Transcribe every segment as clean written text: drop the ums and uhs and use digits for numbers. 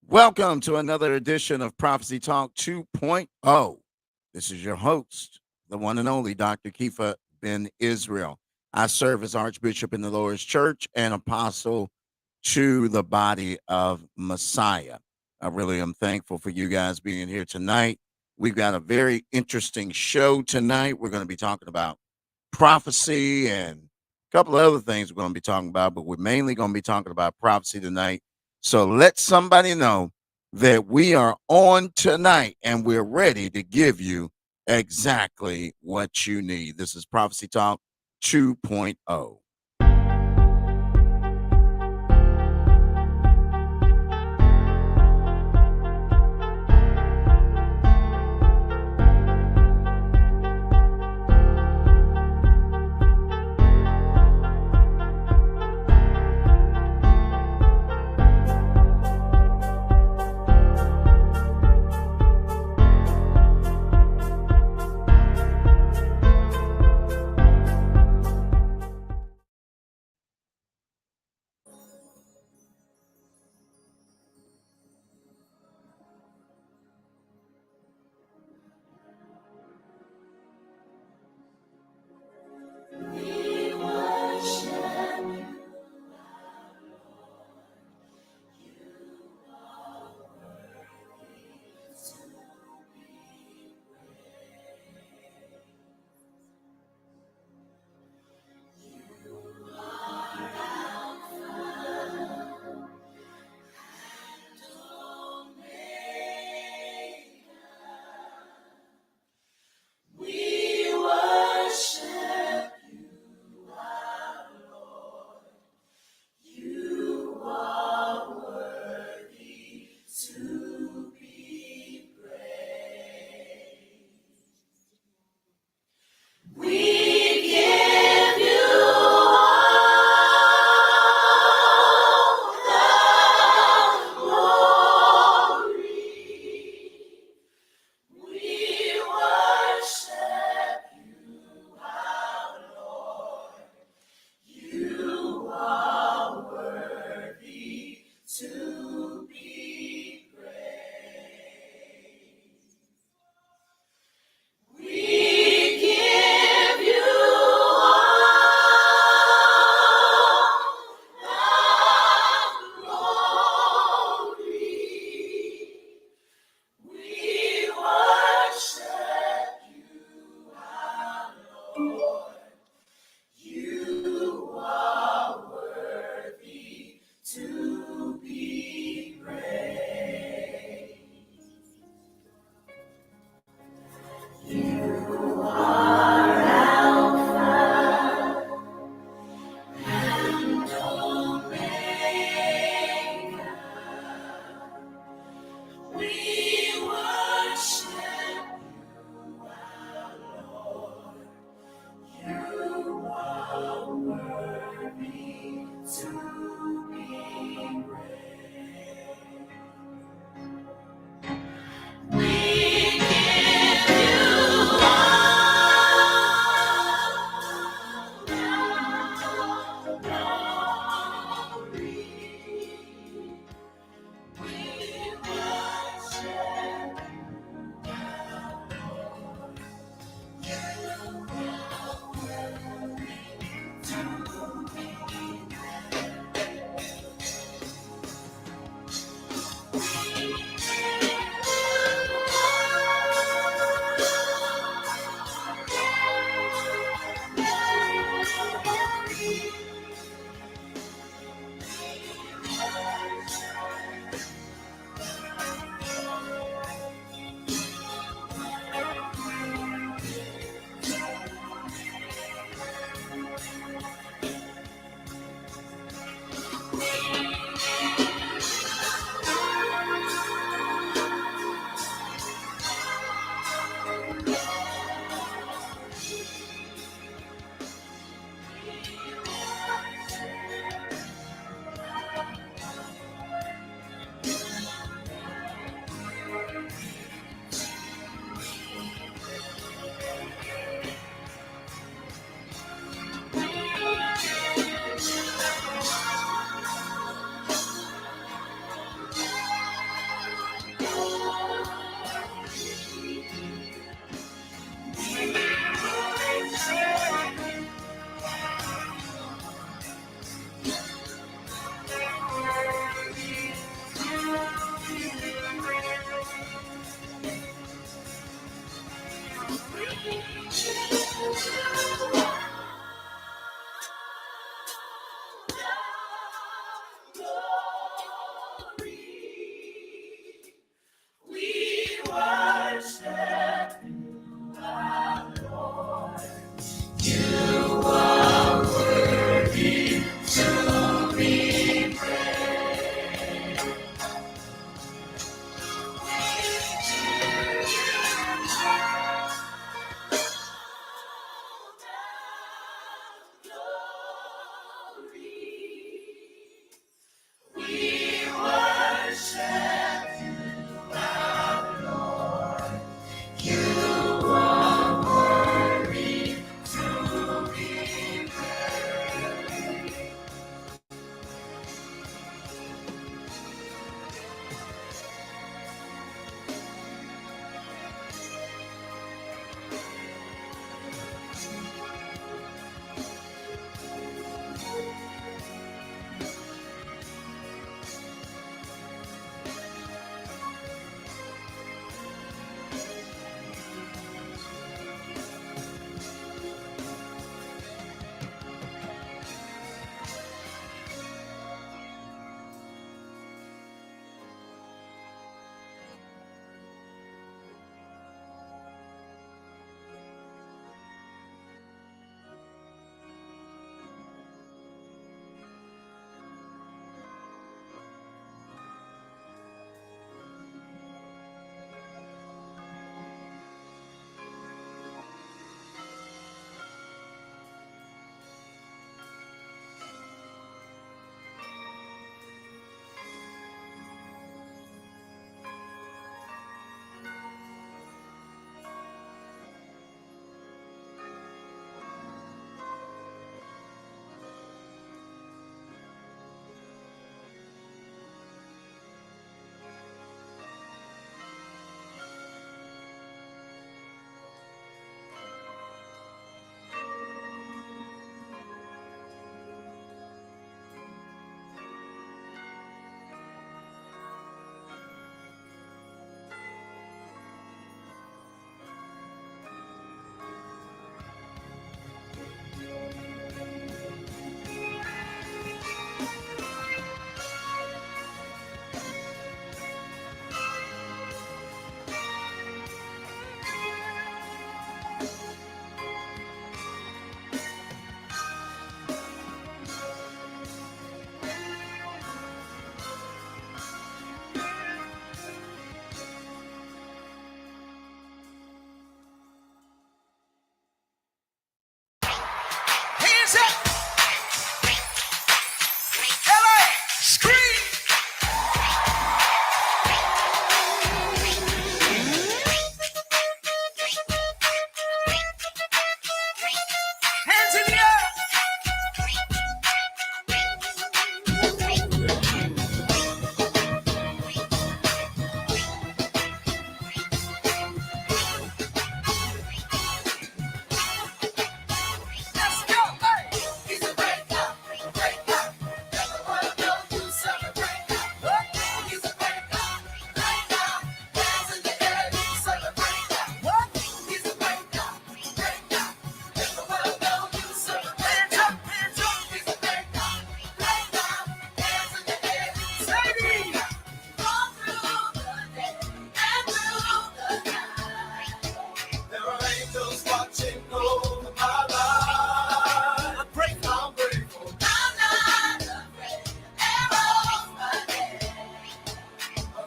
Welcome to another edition of Prophecy Talk 2.0. This is your host, the one and only Dr. Kifa Ben Israel. I serve as Archbishop in the Lord's Church and apostle to the body of Messiah. I really am thankful for you guys being here tonight. We've got a very interesting show tonight. We're going to be talking about prophecy and a couple of other things we're going to be talking about, but we're mainly going to be talking about prophecy tonight. So let somebody know that we are on tonight and we're ready to give you exactly what you need. This is Prophecy Talk 2.0.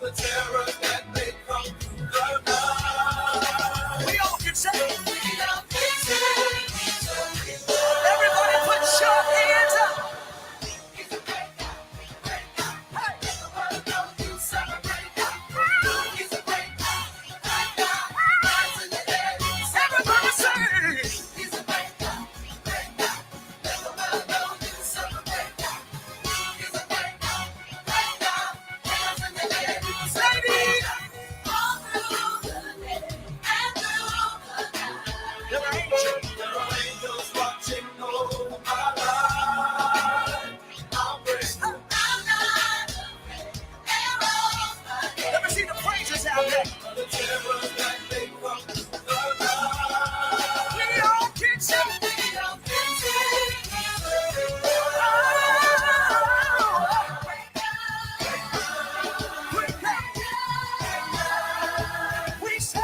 the terrors that may come through the night. We all can say, we all can say, everybody put your hands up. He's a great God, great God. Hey, let the world know you celebrate God. He's a great God, great God. Rise in the air, everybody say, he's a great God, great God. Let the world know you celebrate God. He's a great God, great God. Rise in the air, ladies. All through the day and through the night. There are angels watching over my life. I'll praise you. I'm not afraid. Let me see the praises out there. The terrors that may come through the night. We all can sing. We all can sing. We serve.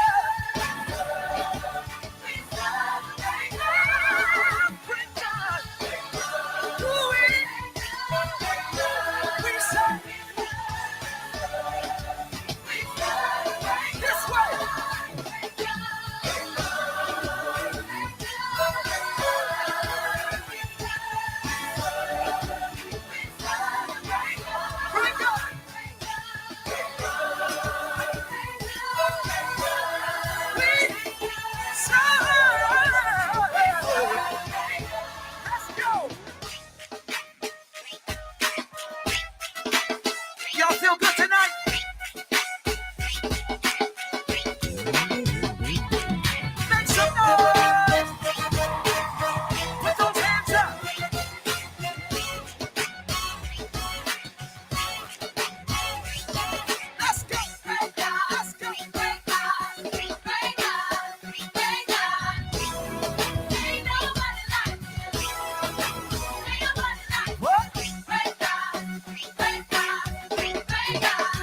Y'all feel good tonight? Make some noise! Put those hands up! Let's go! Break God, let's go! Break God, break God, break God. Ain't nobody like you. Ain't nobody like you. What? Break God, break God, break God.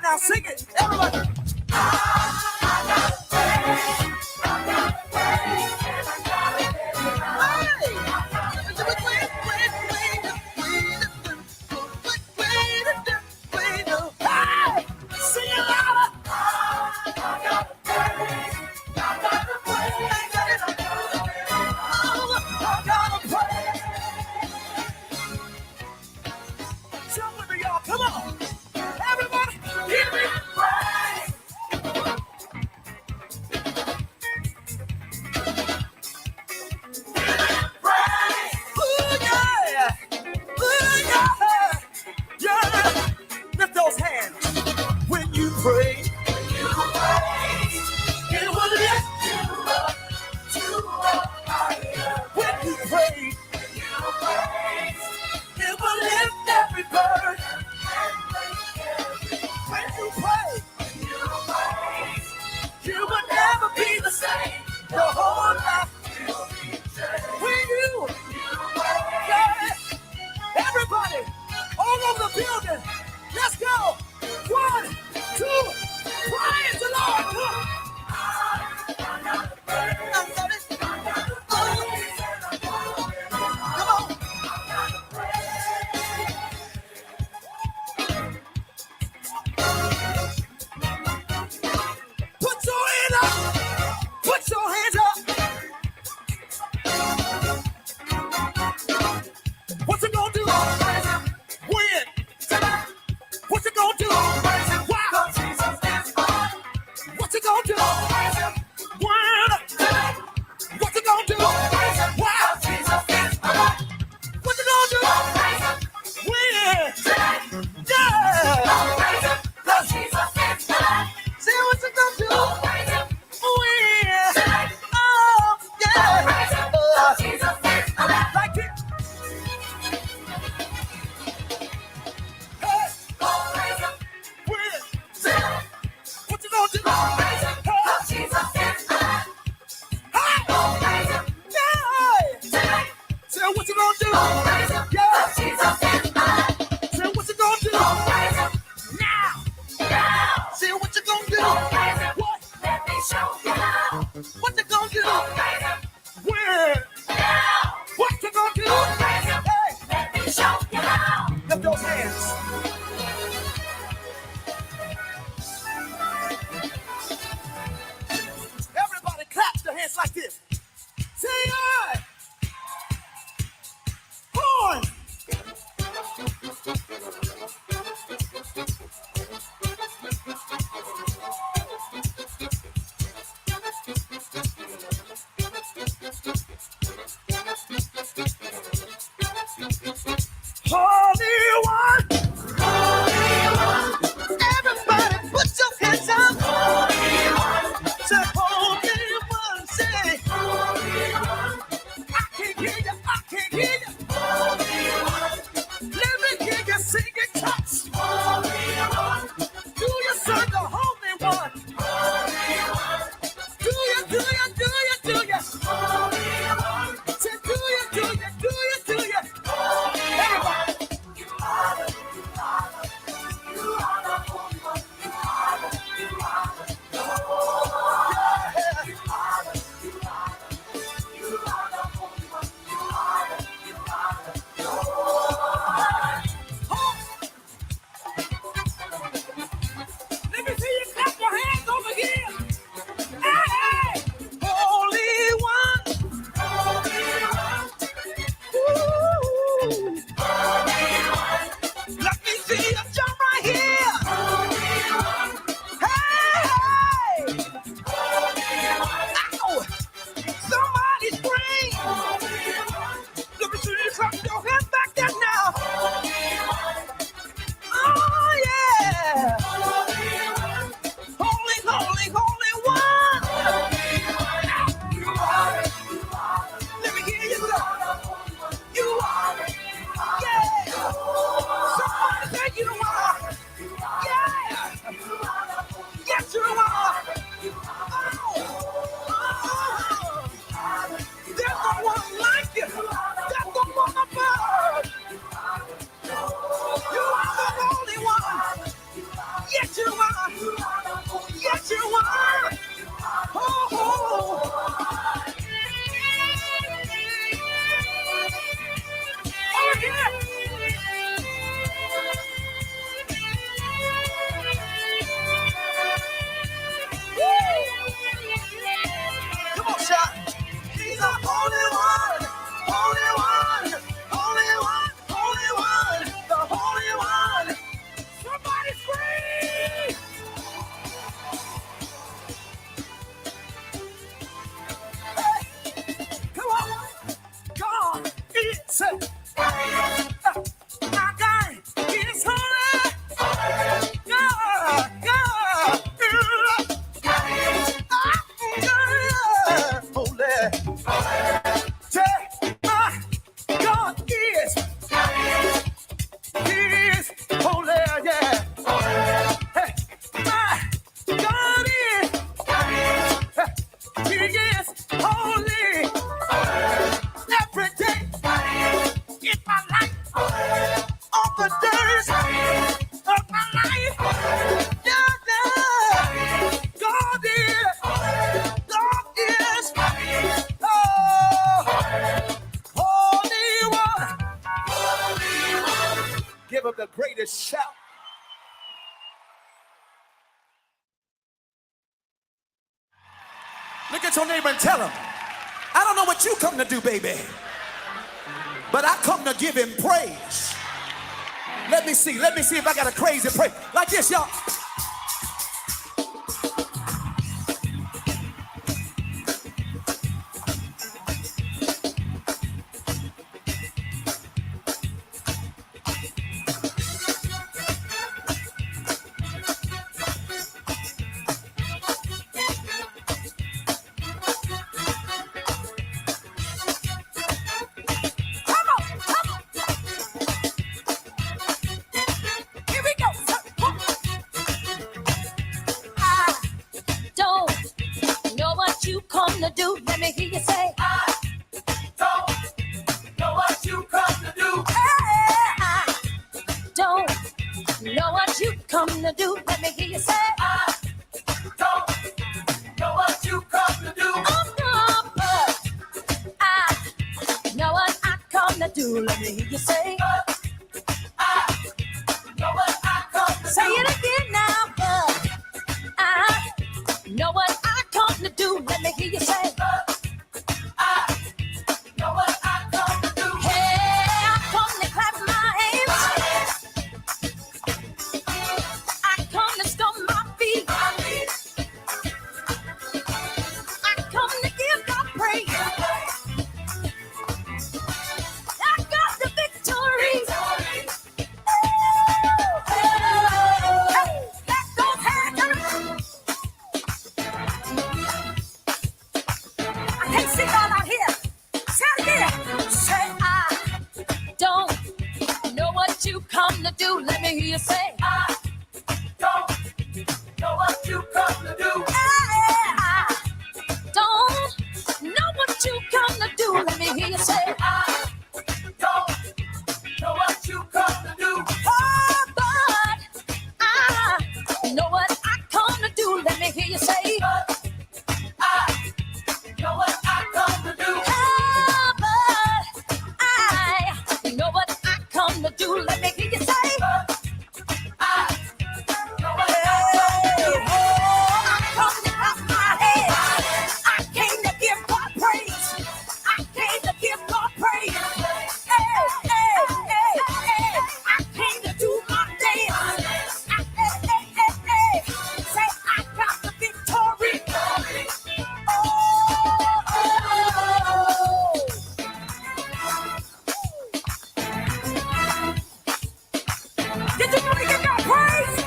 Now sing it, everybody. Come on, everybody, give me praise. Ooh, yeah. Ooh, yeah. Yeah. Lift those hands. When you pray, it will lift you up higher. When you pray, it will lift every burden. Look at your neighbor and tell him, I don't know what you come to do, baby, but I come to give him praise. Let me see if I got a crazy praise. Like this, y'all. Come to do, let me hear you say, I don't know what you come to do. I don't know what you come to do. Let me hear you say, I don't know what you come to do. Oh, no, but I know what I come to do. Let me hear you say, I know what I come to do. Say it again now, but I know what I come to do. Let me hear you say, I know what I come to do. Hey, I come to clap my hands. I come to stomp my feet. I come to give God praise. I got the victory. Hey, let those hands up. I can't see y'all out here. Say it again. Say, I don't know what you come to do. Let me hear you say, I don't know what you come to do. I don't know what you come to do. Let me hear you say, I don't know what you come to do. Oh, but I know what I come to do. Let me hear you say, I know what I come to do. Oh, but I know what I come to do. Let me hear you say, I know what I come to do. Oh, I come to clap my hands. I came to give God praise. I came to give God praise. Hey, hey, hey, hey. I came to do my dance. Hey, hey, hey, hey. Say, I got the victory. Did you really get that praise?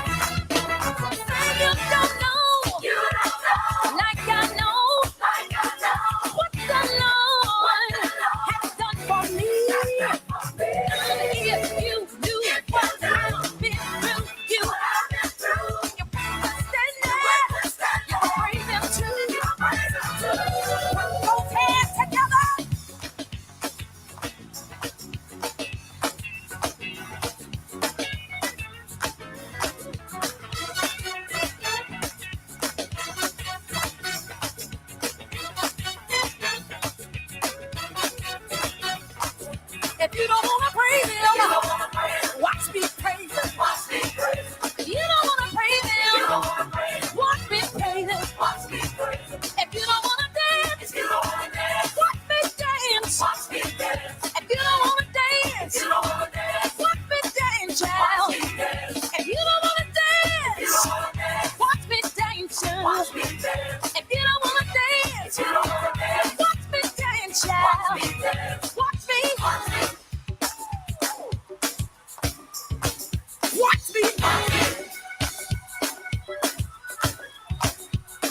You don't know. You don't know. Like I know. Like I know. What the Lord has done for me. If you knew what I've been through, you understand that. You praise Him too. Put those hands together. If you don't wanna praise Him, watch me praise Him. Watch me praise Him. If you don't wanna praise Him, watch me praise Him. Watch me praise Him. If you don't wanna dance, watch me dance. Watch me dance. If you don't wanna dance, watch me dance, child. If you don't wanna dance, watch me dance, child. Watch me dance. If you don't wanna dance, watch me dance, child. Watch me. Watch me.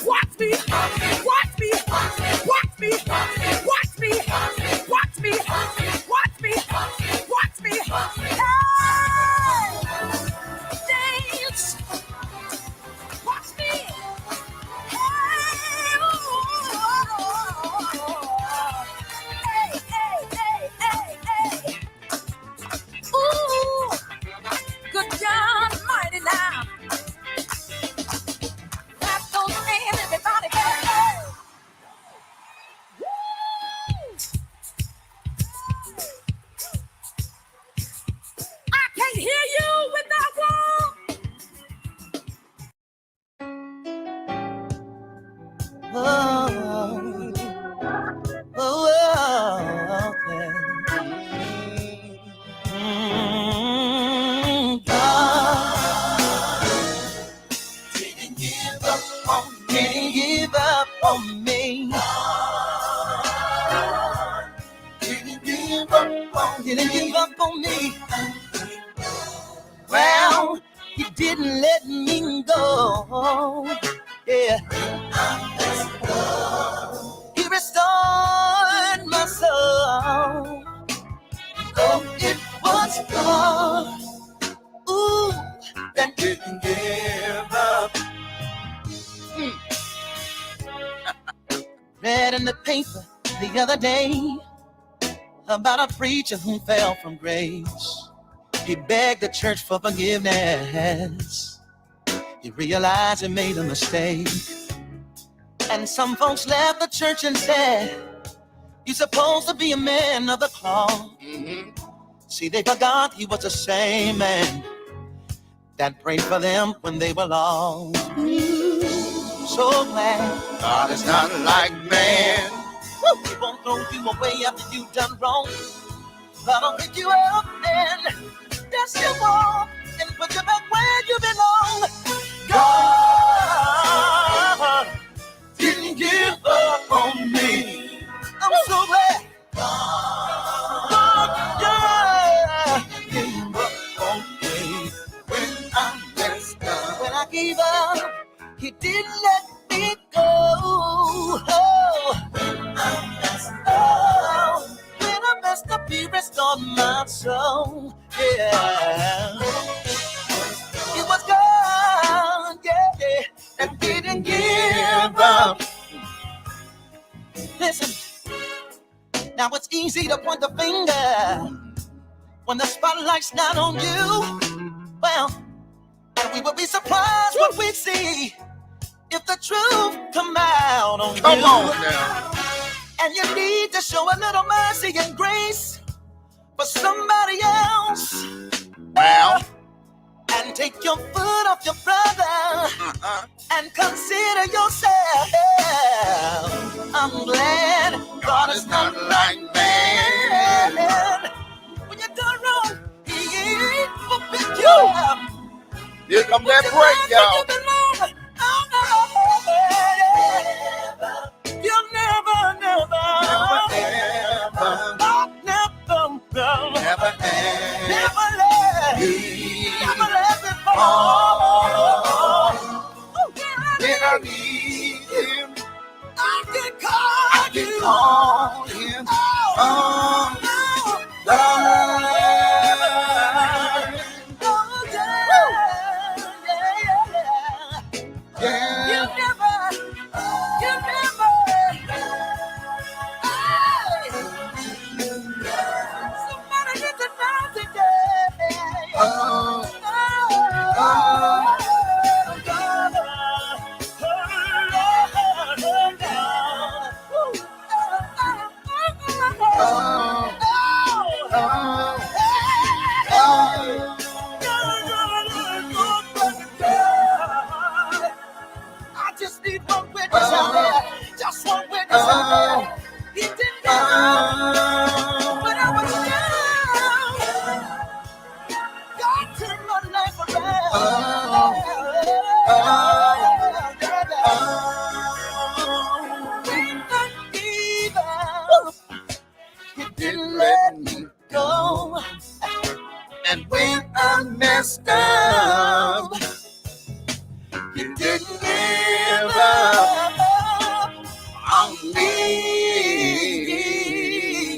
Watch me. Watch me. Watch me. Watch me. Watch me. Watch me. Watch me. Hey! Dance. Watch me. Hey! Hey, hey, hey, hey, hey. Ooh. Good God Almighty now. Clap those hands, everybody. Hey. Woo. I can't hear you with that one. Oh. let me go. Yeah. He restored my soul. Oh, it was God. Ooh, that didn't give up. Read in the paper the other day about a preacher who fell from grace. He begged the church for forgiveness. He realized he made a mistake. And some folks left the church and said, "You're supposed to be a man of the cloth." See, they forgot he was the same man that prayed for them when they were lost. So glad God is not like man. He won't throw you away after you've done wrong. God will pick you up and dust you off and put you back where you belong. God didn't give up on me. I'm so glad. God, yeah, didn't give up on me when I messed up. When I gave up, He didn't let me go. When I messed up, He restored my soul. Yeah, it was God, yeah, that didn't give up. Listen, now it's easy to point the finger when the spotlight's not on you. Well, and we would be surprised what we see if the truth come out on you. Come on now. And you need to show a little mercy and grace for somebody else. Well, And take your foot off your brother and consider yourself. I'm glad God is not like man. When you're done wrong, He will pick you up. here come that break, y'all. You'll never, never, never let it fall. When I need Him, I can call you. call Him. Oh, Lord. Yeah. I just need one witness out there. Just one witness out there. He did that when I was down. God turned my life around. He didn't let me go. And when I messed up, He didn't give up on me.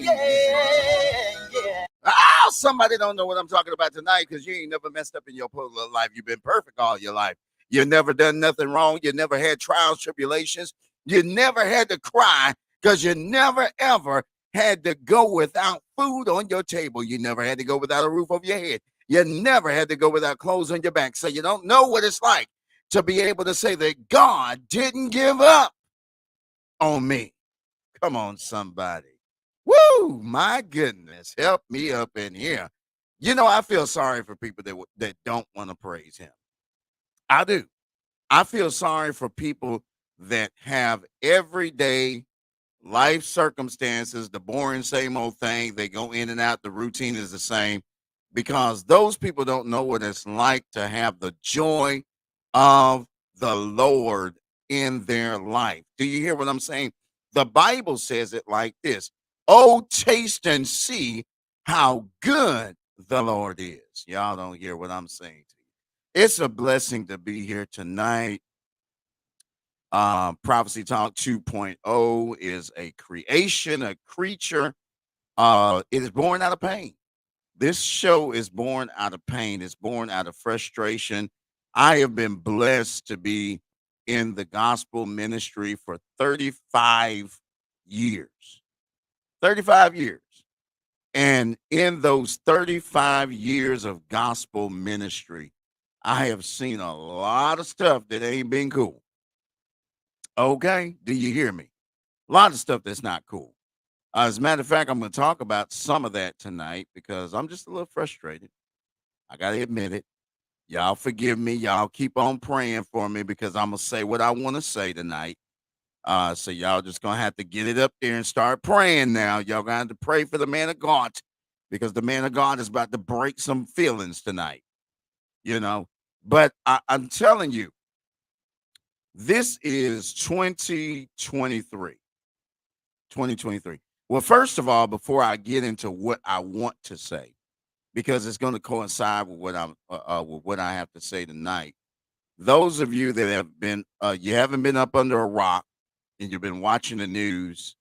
Yeah. oh, somebody don't know what I'm talking about tonight because you ain't never messed up in your whole little life. You've been perfect all your life. You never done nothing wrong. You never had trials, tribulations. You never had to cry because you never, ever had to go without food on your table. You never had to go without a roof over your head. You never had to go without clothes on your back. So you don't know what it's like to be able to say that God didn't give up on me. Come on, somebody. Woo, my goodness. Help me up in here. You know, I feel sorry for people that don't want to praise Him. I do. I feel sorry for people that have everyday life circumstances, the boring same old thing. They go in and out. The routine is the same because those people don't know what it's like to have the joy of the Lord in their life. Do you hear what I'm saying? The Bible says it like this. Oh, taste and see how good the Lord is. Y'all don't hear what I'm saying to you. It's a blessing to be here tonight. Prophecy Talk 2.0 is a creation, a creature. It is born out of pain. This show is born out of pain. It's born out of frustration. I have been blessed to be in the gospel ministry for 35 years. 35 years. And in those 35 years of gospel ministry, I have seen a lot of stuff that ain't been cool. Okay? Do you hear me? A lot of stuff that's not cool. As a matter of fact, I'm going to talk about some of that tonight because I'm just a little frustrated. I got to admit it. Y'all forgive me. Y'all keep on praying for me because I'm going to say what I want to say tonight. So y'all just going to have to get it up there and start praying now. Y'all going to have to pray for the man of God because the man of God is about to break some feelings tonight, you know. But I'm telling you, this is 2023. 2023. Well, first of all, before I get into what I want to say, because it's going to coincide with what I have to say tonight. Those of you that have been you haven't been up under a rock and you've been watching the news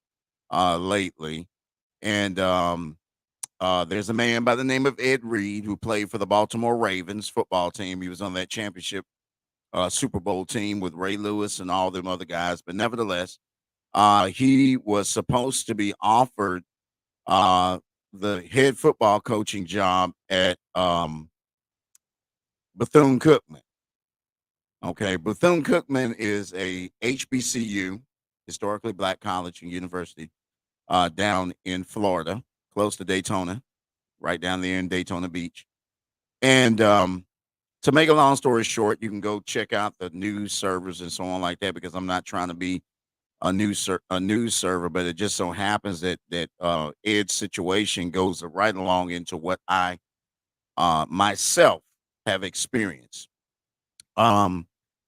lately, and there's a man by the name of Ed Reed who played for the Baltimore Ravens football team. He was on that championship Super Bowl team with Ray Lewis and all them other guys, but nevertheless, he was supposed to be offered the head football coaching job at Bethune-Cookman. Okay, Bethune-Cookman is a HBCU, historically black college and university, down in Florida, close to Daytona, right down there in Daytona Beach. And to make a long story short, you can go check out the news servers and so on like that because I'm not trying to be a news server, but it just so happens that Ed's situation goes right along into what I myself have experienced.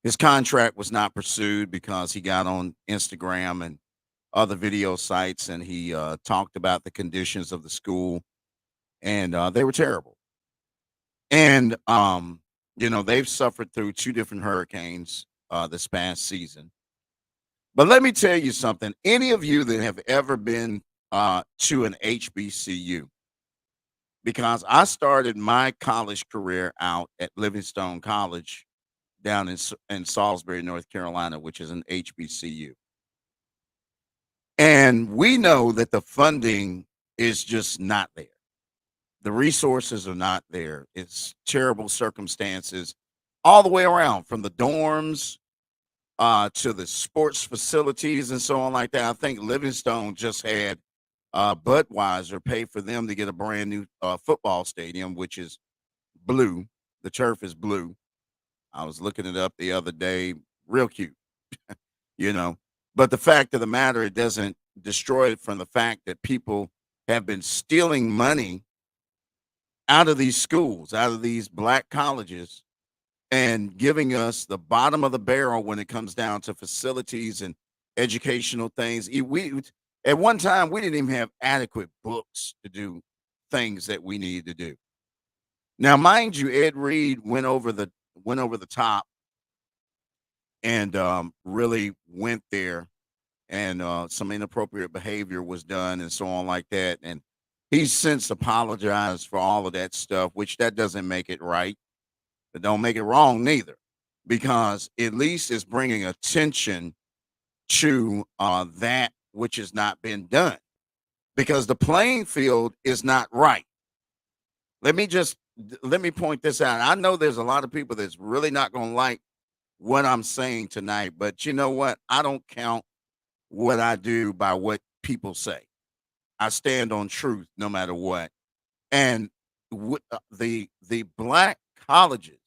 His contract was not pursued because he got on Instagram and other video sites and he talked about the conditions of the school and they were terrible. And they've suffered through two different hurricanes this past season. But let me tell you something. Any of you that have ever been to an HBCU, because I started my college career out at Livingstone College down in Salisbury, North Carolina, which is an HBCU. And we know that the funding is just not there. The resources are not there. It's terrible circumstances all the way around, from the dorms to the sports facilities and so on like that. I think Livingstone just had Budweiser pay for them to get a brand new football stadium, which is blue. The turf is blue. I was looking it up the other day. Real cute, you know. But the fact of the matter, it doesn't destroy it from the fact that people have been stealing money out of these schools, out of these black colleges, and giving us the bottom of the barrel when it comes down to facilities and educational things. At one time we didn't even have adequate books to do things that we needed to do. Now, mind you, Ed Reed went over the top and really went there, and some inappropriate behavior was done and so on like that. And he's since apologized for all of that stuff, which that doesn't make it right. But don't make it wrong neither, because at least it's bringing attention to that which has not been done, because the playing field is not right. Let me point this out. I know there's a lot of people that's really not going to like what I'm saying tonight, but you know what? I don't count what I do by what people say. I stand on truth no matter what. And the black colleges,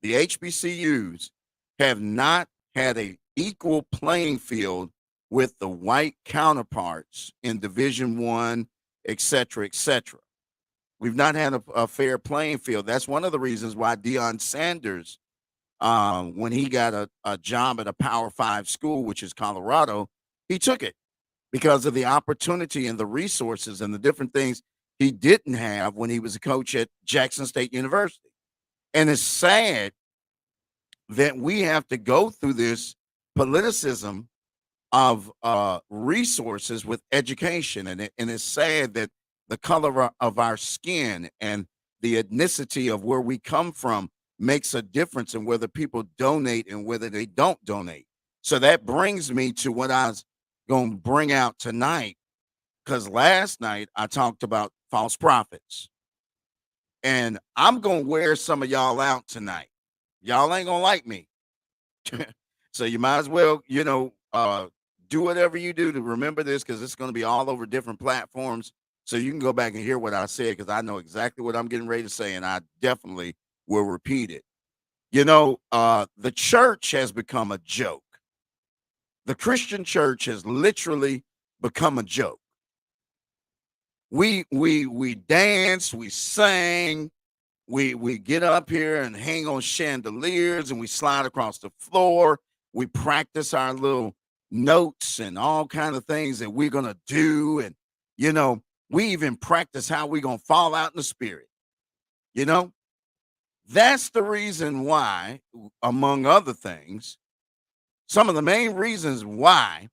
the HBCUs, have not had a equal playing field with the white counterparts in Division One, et cetera, et cetera. We've not had a fair playing field. That's one of the reasons why Deion Sanders, when he got a job at a Power 5 school, which is Colorado, he took it because of the opportunity and the resources and the different things he didn't have when he was a coach at Jackson State University. And it's sad that we have to go through this politicism of resources with education. And it's sad that the color of our skin and the ethnicity of where we come from makes a difference in whether people donate and whether they don't donate. So that brings me to what I was going to bring out tonight, because last night I talked about false prophets. And I'm going to wear some of y'all out tonight. Y'all ain't going to like me. So you might as well, do whatever you do to remember this, because it's going to be all over different platforms. So you can go back and hear what I said, because I know exactly what I'm getting ready to say, and I definitely will repeat it. The church has become a joke. The Christian church has literally become a joke. We dance, we sing, we get up here and hang on chandeliers, and we slide across the floor. We practice our little notes and all kind of things that we're gonna do, and we even practice how we're gonna fall out in the spirit. That's the reason why, among other things, some of the main reasons why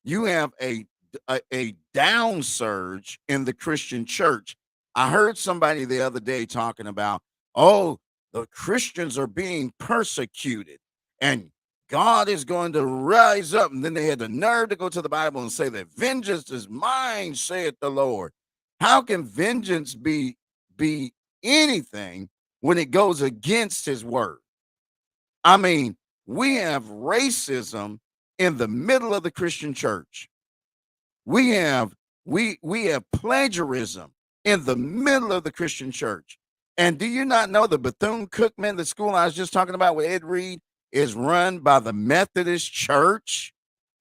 you have a down surge in the Christian church. I heard somebody the other day talking about, oh, the Christians are being persecuted and God is going to rise up. And then they had the nerve to go to the Bible and say that vengeance is mine, saith the Lord. How can vengeance be anything when it goes against his word? I mean, we have racism in the middle of the Christian church. We have plagiarism in the middle of the Christian church. And do you not know the Bethune-Cookman, the school I was just talking about with Ed Reed, is run by the Methodist Church,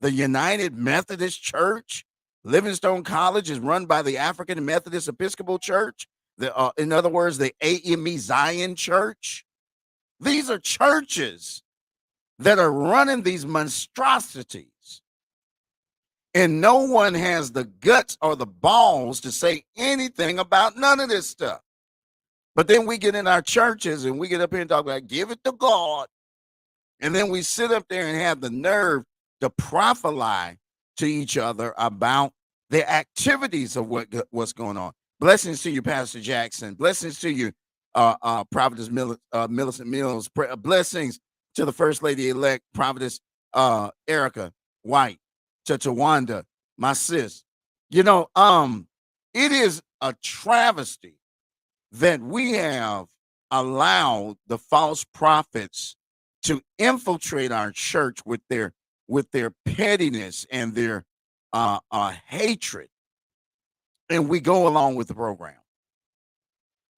the United Methodist Church? Livingstone College is run by the African Methodist Episcopal Church. In other words, the AME Zion Church. These are churches that are running these monstrosities. And no one has the guts or the balls to say anything about none of this stuff. But then we get in our churches and we get up here and talk about give it to God. And then we sit up there and have the nerve to prophesy to each other about the activities of what's going on. Blessings to you, Pastor Jackson. Blessings to you, Prophetess Millicent Mills. Blessings to the First Lady-elect, Prophetess Erica White. To Tawanda, my sis. It is a travesty that we have allowed the false prophets to infiltrate our church with their pettiness and their hatred, and we go along with the program.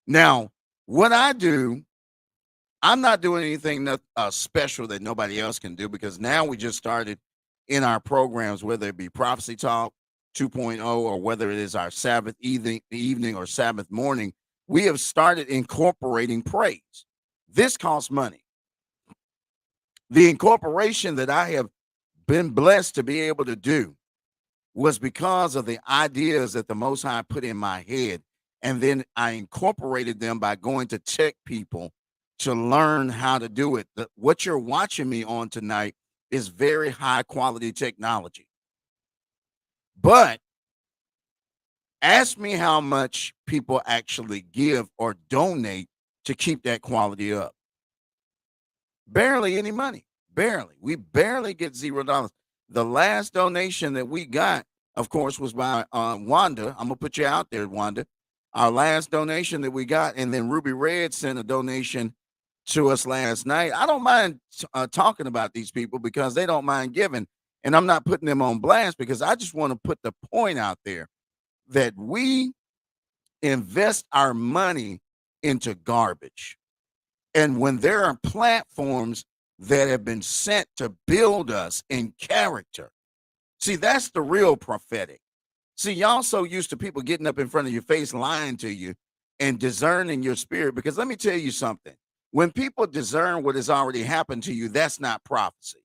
Now, what I do, I'm not doing anything special that nobody else can do, because now we just started in our programs, whether it be Prophecy Talk 2.0 or whether it is our Sabbath evening or Sabbath morning, we have started incorporating praise. This costs money. The incorporation that I have been blessed to be able to do was because of the ideas that the Most High put in my head. And then I incorporated them by going to tech people to learn how to do it. What you're watching me on tonight is very high quality technology. But ask me how much people actually give or donate to keep that quality up. Barely any money. Barely. We barely get $0. The last donation that we got, of course, was by Wanda. I'm going to put you out there, Wanda. Our last donation that we got, and then Ruby Red sent a donation to us last night. I don't mind talking about these people because they don't mind giving, and I'm not putting them on blast, because I just want to put the point out there that we invest our money into garbage. And when there are platforms that have been sent to build us in character, see, that's the real prophetic. See, y'all so used to people getting up in front of your face, lying to you and discerning your spirit, because let me tell you something. When people discern what has already happened to you, that's not prophecy,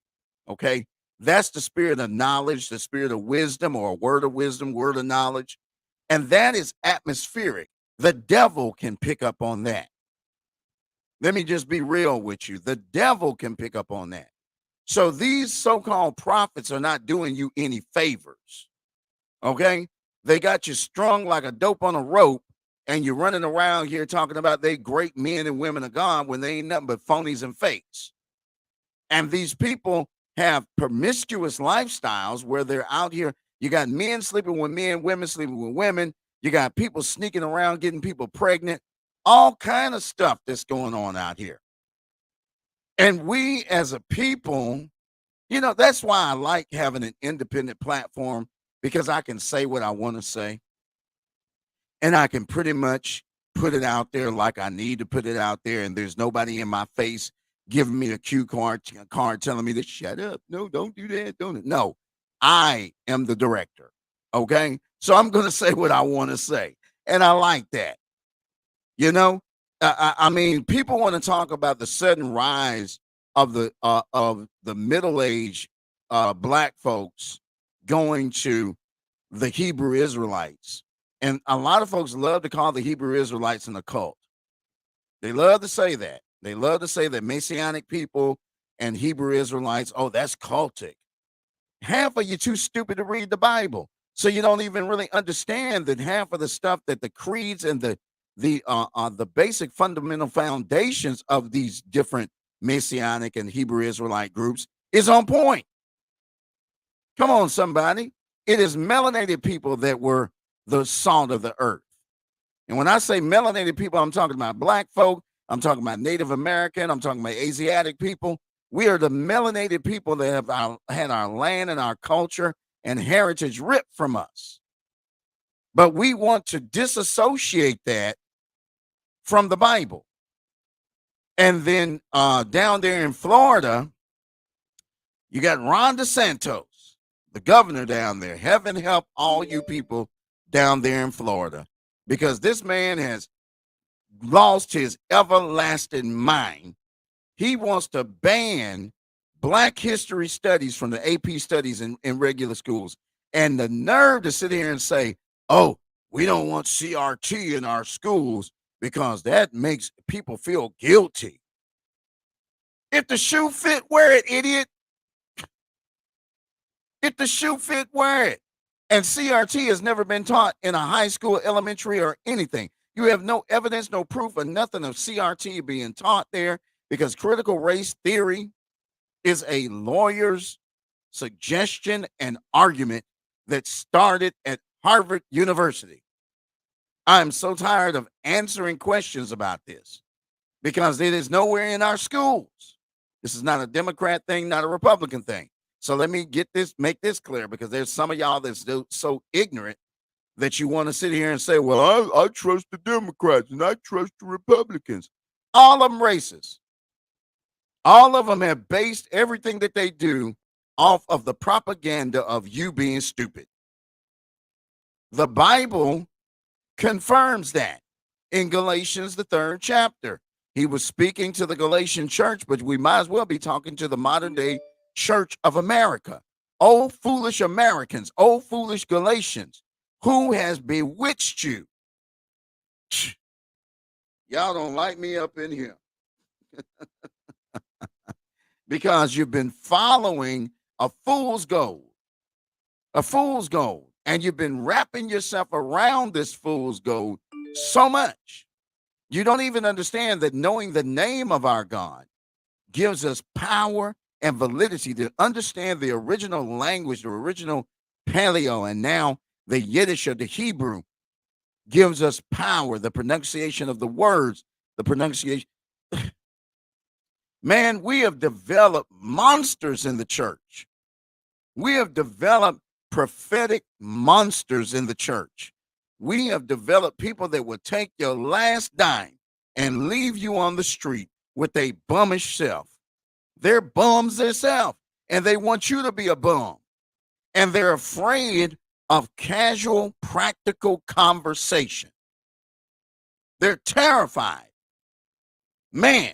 okay? That's the spirit of knowledge, the spirit of wisdom, or a word of wisdom, word of knowledge, and that is atmospheric. The devil can pick up on that. Let me just be real with you. The devil can pick up on that. So these so-called prophets are not doing you any favors. Okay? They got you strung like a dope on a rope, and you're running around here talking about they great men and women of God when they ain't nothing but phonies and fakes. And these people have promiscuous lifestyles where they're out here. You got men sleeping with men, women sleeping with women. You got people sneaking around, getting people pregnant, all kind of stuff that's going on out here. And we as a people, that's why I like having an independent platform, because I can say what I want to say and I can pretty much put it out there like I need to put it out there. And there's nobody in my face giving me a cue card telling me to shut up. No, don't do that. Don't. No, I am the director. Okay. So I'm going to say what I want to say. And I like that. I mean, people want to talk about the sudden rise of the middle-aged black folks going to the Hebrew Israelites. And a lot of folks love to call the Hebrew Israelites an occult. They love to say that. They love to say that Messianic people and Hebrew Israelites, oh, that's cultic. Half of you too stupid to read the Bible. So you don't even really understand that half of the stuff that the creeds and the basic fundamental foundations of these different Messianic and Hebrew Israelite groups is on point. Come on, somebody. It is melanated people that were the salt of the earth. And when I say melanated people, I'm talking about black folk. I'm talking about Native American. I'm talking about Asiatic people. We are the melanated people that have had our land and our culture and heritage ripped from us. But we want to disassociate that from the Bible. And then down there in Florida, you got Ron DeSantis, the governor down there. Heaven help all you people down there in Florida, because this man has lost his everlasting mind. He wants to ban Black history studies from the AP studies in regular schools. And the nerve to sit here and say, oh, we don't want CRT in our schools because that makes people feel guilty. If the shoe fit, wear it, idiot. If the shoe fit, wear it. And CRT has never been taught in a high school, elementary, or anything. You have no evidence, no proof, or nothing of CRT being taught there, because critical race theory is a lawyer's suggestion and argument that started at Harvard University. I'm so tired of answering questions about this because it is nowhere in our schools. This is not a Democrat thing, not a Republican thing. So let me make this clear, because there's some of y'all that's so ignorant that you want to sit here and say, well, I trust the Democrats and I trust the Republicans. All of them racist. All of them have based everything that they do off of the propaganda of you being stupid. The Bible confirms that in Galatians, the 3rd chapter. He was speaking to the Galatian church, but we might as well be talking to the modern day Church of America. Oh, foolish Americans, oh, foolish Galatians, who has bewitched you? Y'all don't like me up in here because you've been following a fool's gold, and you've been wrapping yourself around this fool's gold so much. You don't even understand that knowing the name of our God gives us power and validity to understand the original language, the original Paleo, and now the Yiddish or the Hebrew gives us power, the pronunciation of the words, the pronunciation. Man, we have developed monsters in the church. We have developed prophetic monsters in the church. We have developed people that will take your last dime and leave you on the street with a bummish self. They're bums themselves, and they want you to be a bum. And they're afraid of casual, practical conversation. They're terrified. Man,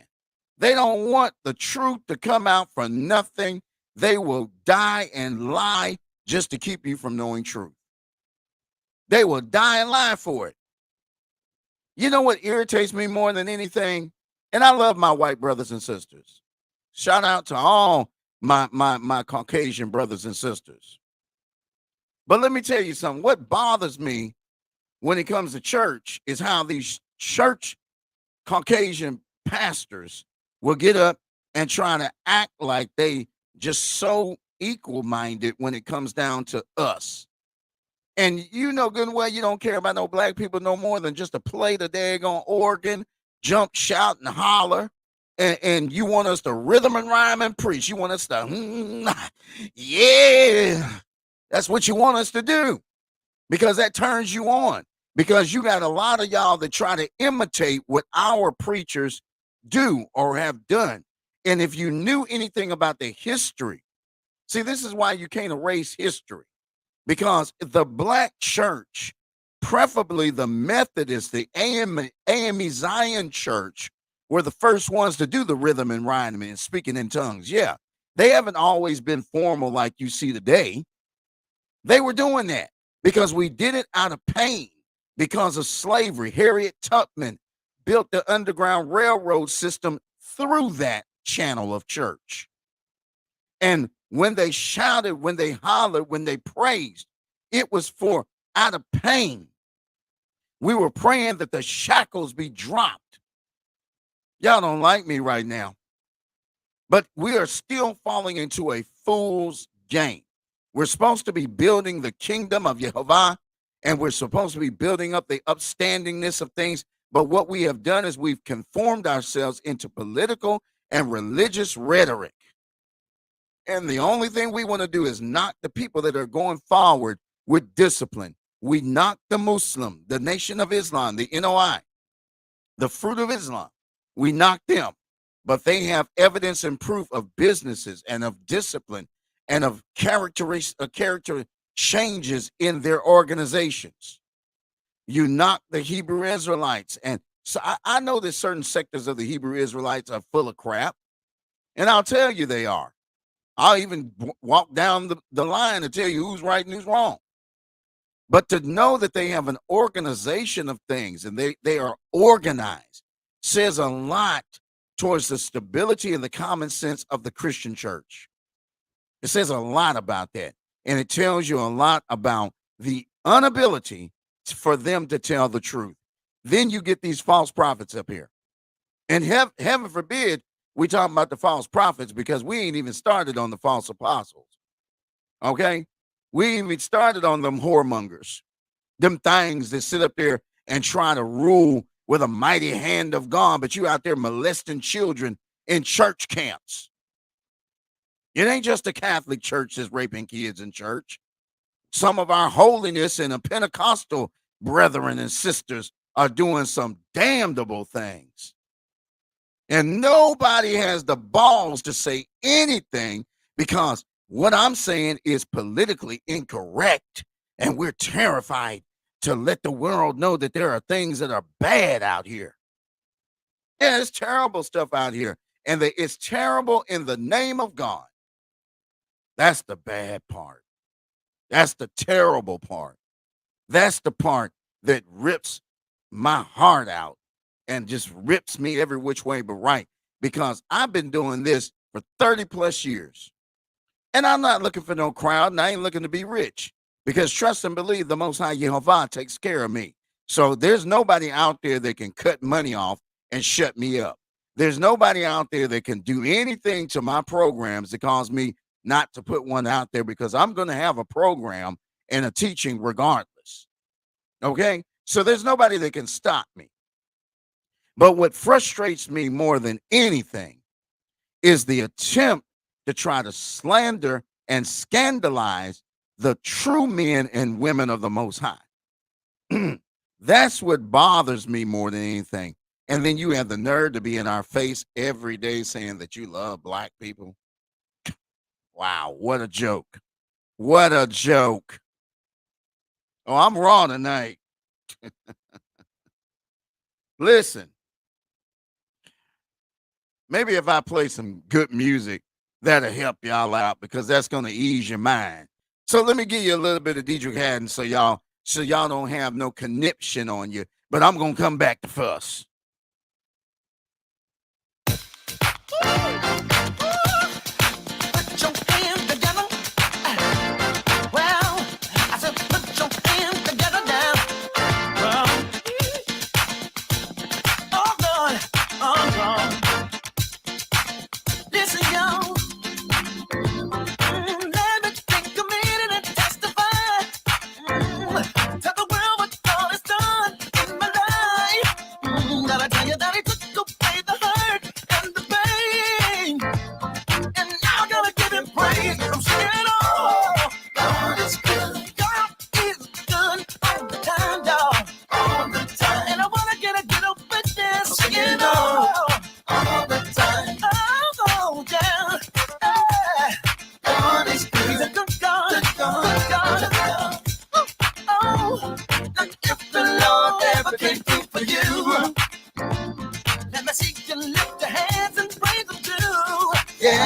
they don't want the truth to come out for nothing. They will die and lie just to keep you from knowing truth. They will die and lie for it. You know what irritates me more than anything? And I love my white brothers and sisters. Shout out to all my Caucasian brothers and sisters. But let me tell you something. What bothers me when it comes to church is how these church Caucasian pastors will get up and try to act like they just so equal minded when it comes down to us. And you know good and well you don't care about no black people no more than just to play the daggone organ, jump, shout, and holler. And you want us to rhythm and rhyme and preach. You want us to, yeah, that's what you want us to do because that turns you on. Because you got a lot of y'all that try to imitate what our preachers do or have done. And if you knew anything about the history, see, this is why you can't erase history. Because the black church, preferably the Methodist, the AME Zion Church, were the first ones to do the rhythm and rhyme and speaking in tongues. Yeah, they haven't always been formal like you see today. They were doing that because we did it out of pain. Because of slavery, Harriet Tubman built the Underground Railroad system through that channel of church. And when they shouted, when they hollered, when they praised, it was for out of pain. We were praying that the shackles be dropped. Y'all don't like me right now. But we are still falling into a fool's game. We're supposed to be building the kingdom of Yehovah. And we're supposed to be building up the upstandingness of things. But what we have done is we've conformed ourselves into political and religious rhetoric. And the only thing we want to do is knock the people that are going forward with discipline. We knock the Muslim, the Nation of Islam, the NOI, the Fruit of Islam. We knock them. But they have evidence and proof of businesses and of discipline and of character changes in their organizations. You knock the Hebrew Israelites. And so I know that certain sectors of the Hebrew Israelites are full of crap. And I'll tell you they are. I'll even walk down the line and tell you who's right and who's wrong. But to know that they have an organization of things and they are organized says a lot towards the stability and the common sense of the Christian church. It says a lot about that. And it tells you a lot about the inability for them to tell the truth. Then you get these false prophets up here. And heaven forbid we talk about the false prophets because we ain't even started on the false apostles. Okay? We ain't even started on them whoremongers, them things that sit up there and try to rule with a mighty hand of God, but you out there molesting children in church camps. It ain't just the Catholic Church that's raping kids in church. Some of our holiness and Pentecostal brethren and sisters are doing some damnable things. And nobody has the balls to say anything because what I'm saying is politically incorrect. And we're terrified to let the world know that there are things that are bad out here. Yeah, it's terrible stuff out here. And it's terrible in the name of God. That's the bad part. That's the terrible part. That's the part that rips my heart out and just rips me every which way but right, because I've been doing this for 30 plus years. And I'm not looking for no crowd, and I ain't looking to be rich, because trust and believe the Most High Yehovah takes care of me. So there's nobody out there that can cut money off and shut me up. There's nobody out there that can do anything to my programs that cause me not to put one out there, because I'm going to have a program and a teaching regardless. Okay? So there's nobody that can stop me. But what frustrates me more than anything is the attempt to try to slander and scandalize the true men and women of the Most High. That's what bothers me more than anything. And then you have the nerve to be in our face every day saying that you love black people. Wow, what a joke. What a joke. Oh, I'm raw tonight. Listen, maybe if I play some good music, that'll help y'all out, because that's going to ease your mind. So let me give you a little bit of Dietrich Haddon so y'all don't have no conniption on you. But I'm going to come back to fuss.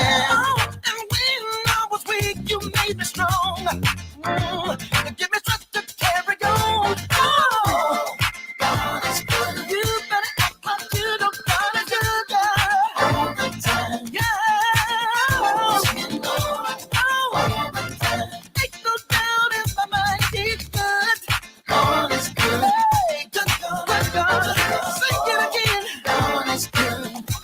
And when I was weak, you made me strong. You give me strength to carry on. Oh, God is good. You better act like you know God is good, girl. All the time. Yeah. Oh, all the time. Ain't no doubt in my mind, he's good. God is good. Hey, good God, good God. Sing it again. God is good.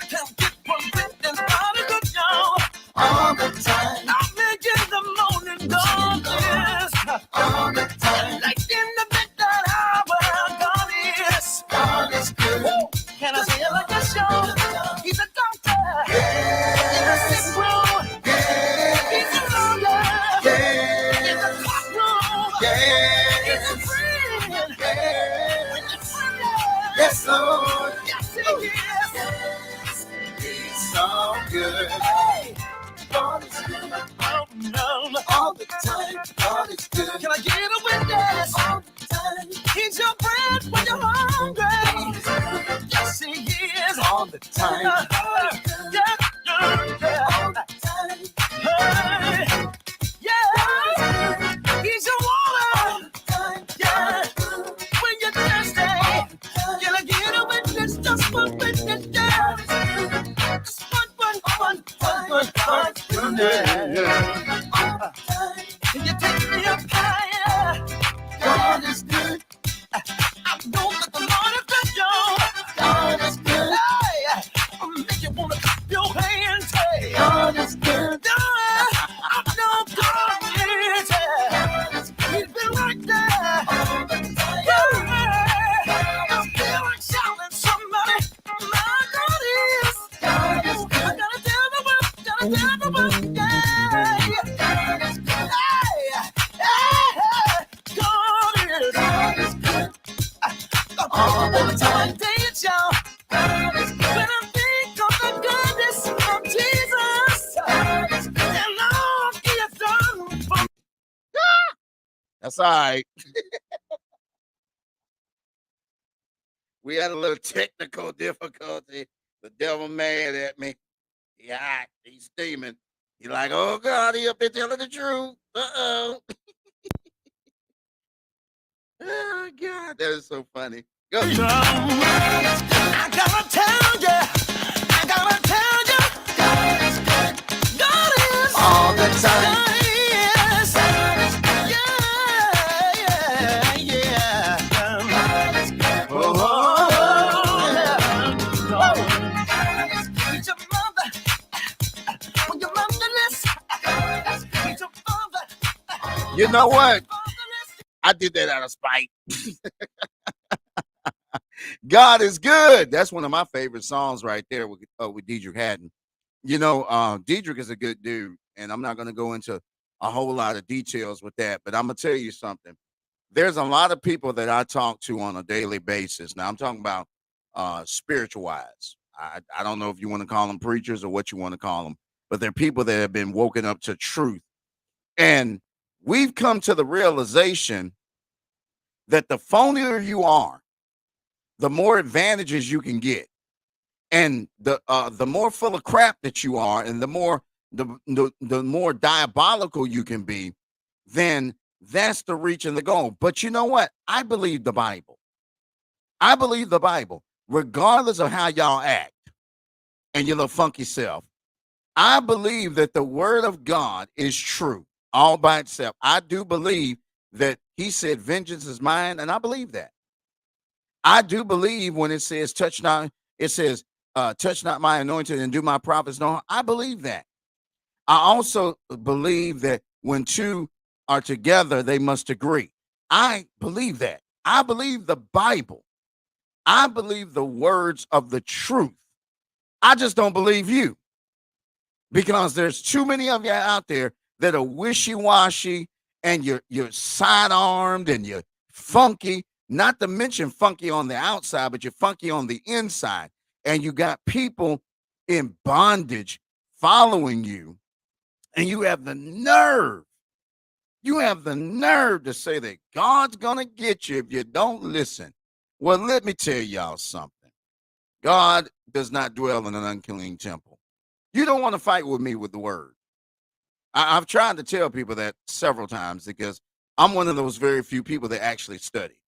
Can't get one witness, God is good, y'all. All the time. I'm in the morning, God is. All the time. Like in the midnight hour, God is. God is good. Woo. Can I say it like this, y'all? He's a doctor. Yeah. In a sick room. Yeah. He's a lawyer. Yeah. In the courtroom. Yeah. He's a friend. Yeah. When you're friendly. Yes, Lord. Yes, he is. Yes. He's so good. Hey. God is good. Oh, no. All the time. God is good. Can I get a witness? All the time. He's your friend when you're hungry. Yes, he is. All the time. Yeah, yeah, yeah. All the time. Hey. Yeah. He's your water. Yeah. When you're thirsty. Can I get a witness? Just one witness. Yeah. Just one. Can you take me up higher? God is good. I know that the Lord is good, y'all. God is good. Hey, I'll make you wanna clap your hands. Hey, God is good. I know God is. He's been right there. Yeah. I feel like shouting somebody. My God is. God is good. I gotta tell the world. Gotta tell the world. Yeah. God is good. Hey, God is. God is good. All the time, did y'all? When I think of the goodness of Jesus, and all he has done for me. That's all right. We had a little technical difficulty. The devil mad at me. Yeah, he's steaming. He's like, oh God, he up there telling the truth. Uh-oh. Oh God, that is so funny. Go. I gotta tell you, God is all the time. God is, yeah. He's your mother, when you're motherless. He's your father. You know what? I did that out of spite. God is good. That's one of my favorite songs right there with Diedrich Haddon. You know, Diedrich is a good dude, and I'm not going to go into a whole lot of details with that, but I'm going to tell you something. There's a lot of people that I talk to on a daily basis. Now, I'm talking about spiritual wise. I don't know if you want to call them preachers or what you want to call them, but they're people that have been woken up to truth. And we've come to the realization that the phonier you are, the more advantages you can get, and the more full of crap that you are, and the more diabolical you can be, then that's the reach and the goal. But you know what? I believe the Bible. I believe the Bible, regardless of how y'all act and your little funky self. I believe that the word of God is true all by itself. I do believe that he said, vengeance is mine, and I believe that. I do believe when it says, touch not my anointed and do my prophets no harm. I believe that. I also believe that when two are together, they must agree. I believe that. I believe the Bible. I believe the words of the truth. I just don't believe you, because there's too many of you out there that are wishy-washy, and you're side-armed and you're funky, not to mention funky on the outside, but you're funky on the inside. And you got people in bondage following you, and you have the nerve to say that God's going to get you if you don't listen. Well, let me tell y'all something. God does not dwell in an unclean temple. You don't want to fight with me with the word. I've tried to tell people that several times because I'm one of those very few people that actually study.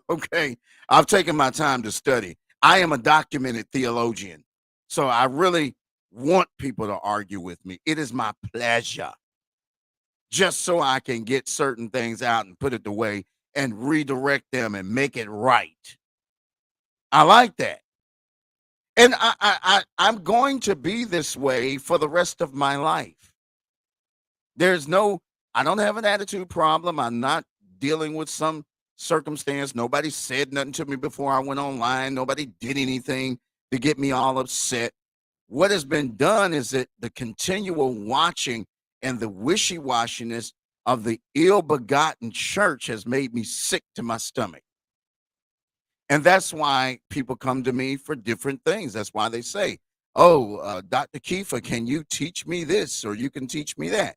Okay. I've taken my time to study. I am a documented theologian. So I really want people to argue with me. It is my pleasure just so I can get certain things out and put it away and redirect them and make it right. I like that. And I'm going to be this way for the rest of my life. There's no, I don't have an attitude problem. I'm not dealing with some circumstance. Nobody said nothing to me before I went online. Nobody did anything to get me all upset. What has been done is that the continual watching and the wishy-washiness of the ill-begotten church has made me sick to my stomach. And that's why people come to me for different things. That's why they say, oh, Dr. Kiefer, can you teach me this or you can teach me that?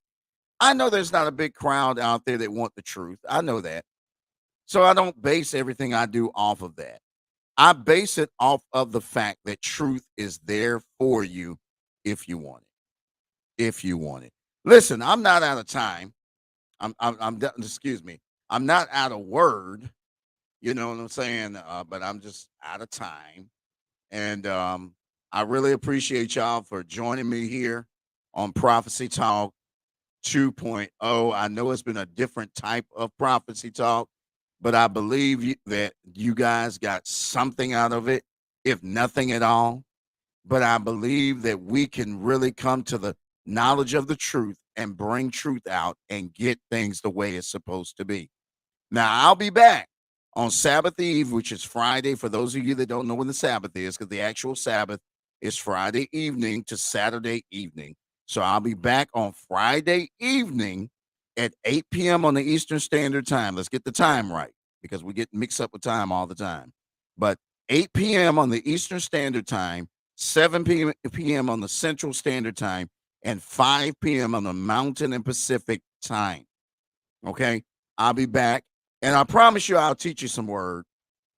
I know there's not a big crowd out there that want the truth. I know that. So I don't base everything I do off of that. I base it off of the fact that truth is there for you if you want it. If you want it. Listen, I'm not out of time. Excuse me. I'm not out of word. You know what I'm saying? But I'm just out of time. And I really appreciate y'all for joining me here on Prophecy Talk 2.0. I know it's been a different type of prophecy talk, but I believe that you guys got something out of it, if nothing at all. But I believe that we can really come to the knowledge of the truth and bring truth out and get things the way it's supposed to be. Now, I'll be back on Sabbath Eve, which is Friday, for those of you that don't know when the Sabbath is, because the actual Sabbath is Friday evening to Saturday evening. So I'll be back on Friday evening at 8 p.m. on the Eastern Standard Time. Let's get the time right because we get mixed up with time all the time. But 8 p.m. on the Eastern Standard Time, 7 p.m. on the Central Standard Time, and 5 p.m. on the Mountain and Pacific Time. Okay? I'll be back. And I promise you I'll teach you some word.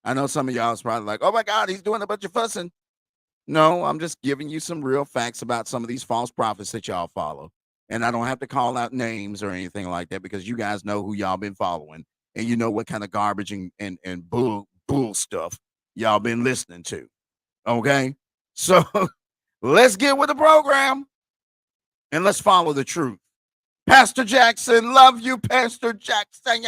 I know some of y'all is probably like, oh, my God, he's doing a bunch of fussing. No, I'm just giving you some real facts about some of these false prophets that y'all follow. And I don't have to call out names or anything like that because you guys know who y'all been following. And you know what kind of garbage and bull stuff y'all been listening to. Okay? So let's get with the program and let's follow the truth. Pastor Jackson, love you, Pastor Jackson.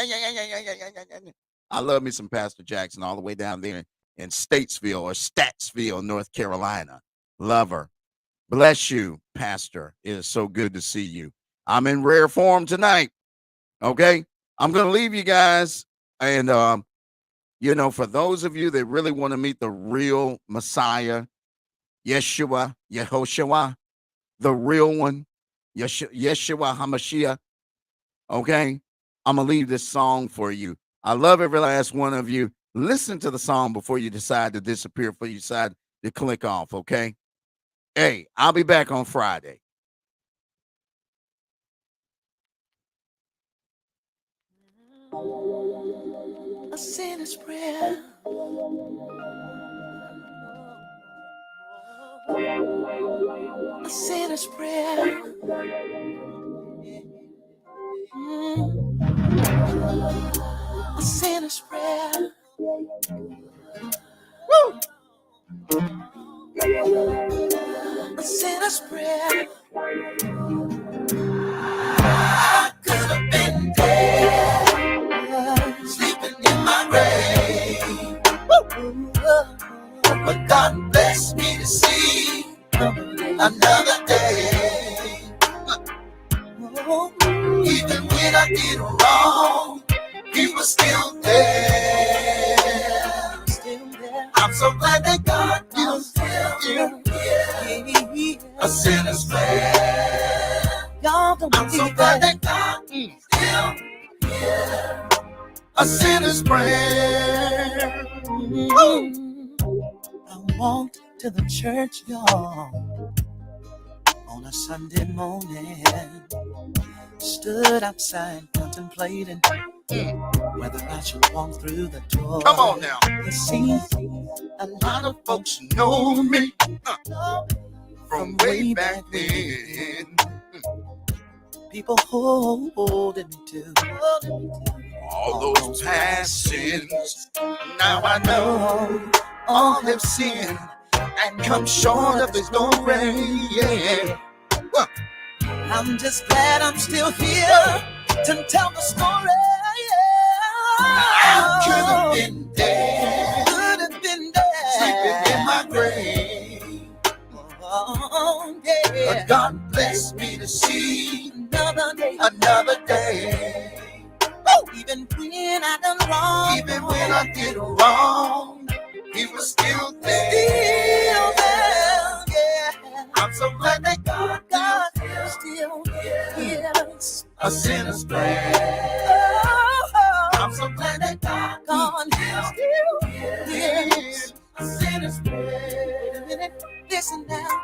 I love me some Pastor Jackson all the way down there in Statesville or Statsville, North Carolina. Love her. Bless you, Pastor. It is so good to see you. I'm in rare form tonight. Okay? I'm going to leave you guys. And, for those of you that really want to meet the real Messiah, Yeshua, Yehoshua, the real one, Yeshua HaMashiach, okay? I'm going to leave this song for you. I love every last one of you. Listen to the song before you decide to disappear, before you decide to click off, okay? Hey, I'll be back on Friday. A sinner's prayer. A sinner's prayer. A sinner's prayer. Woo! A sinner's prayer. I could have been dead, sleeping in my grave. But God blessed me to see another day. Even when I did wrong, He was still there. I'm so glad that God is still here. A sinner's prayer. I'm so glad that God is still here. A sinner's prayer. I walked to the church, y'all, on a Sunday morning. Stood outside contemplating whether I should walk through the door. Come on now. You see, a lot of folks know me from way back then. People holding me to All those past sins. Now I know all have sinned and come short of his glory. Yeah. I'm just glad I'm still here to tell the story. I could have been dead, Could have been dead, sleeping in my grave. Oh, yeah. But God blessed me to see Another day, another day. even when I done wrong, Even when I did wrong, he was still there. still there, yeah. I'm so glad that God Still hears a sinner's prayer. oh, I'm so glad that God still hears a sinner's prayer. Wait a minute, listen now.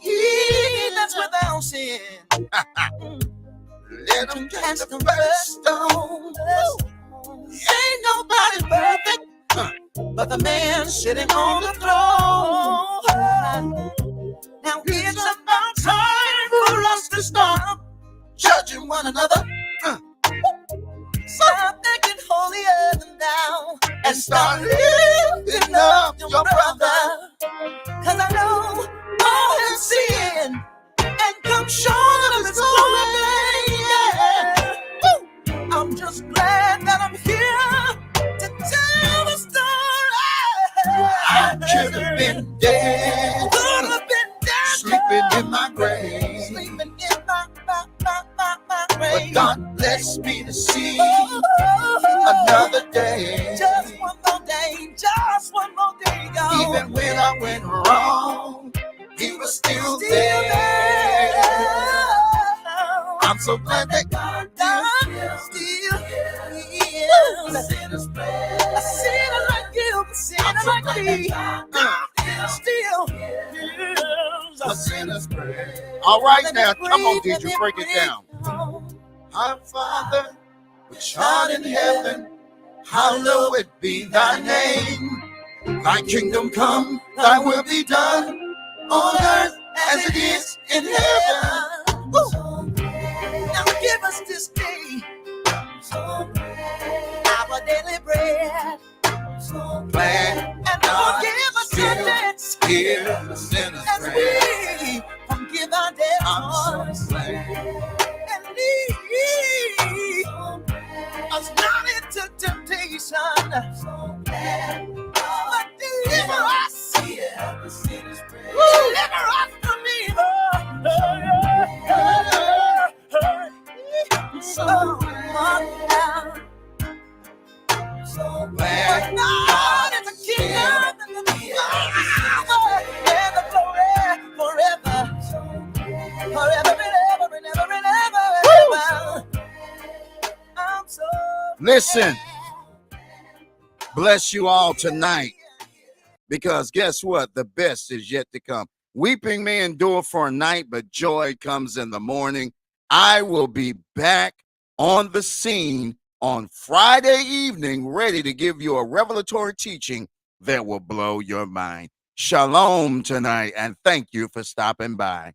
He that's without sin, Let him cast the first stone. ain't nobody perfect, but the man sitting on the throne. Now it's about time for us to stop Judging one another Stop thinking holier than thou and start lifting up your brother. Cause I know all have sinned and come short of his glory. Yeah. I'm just glad that I'm here to tell the story. I could have been dead, Could have been dead, sleeping in my grave. sleeping in my But grave. God blessed me to see Oh, another day. just one more day, just one more day, y'all. Even when I went wrong, he was still Still there. there. I'm so glad that God Still heals. A sinner like you, a sinner like me. God still heals. a sinner's prayer. All right, now, come on, DJ, break it down. Our Father, which art in heaven, hallowed be thy name. Thy kingdom come, thy will be done on earth as it is in heaven. Now give us this day our daily bread, Plan and forgive us our debts here the sinner's as prayer. we forgive our I'm debtors. so glad. And lead us not into temptation, but deliver us. Deliver us from evil. So But glad. God is the kingdom and the power and the glory forever. Forever and ever and ever and ever and ever. I'm so Listen, bless you all tonight, because guess what? The best is yet to come. Weeping may endure for a night, but joy comes in the morning. I will be back on the scene on Friday evening, ready to give you a revelatory teaching that will blow your mind. Shalom tonight, and thank you for stopping by.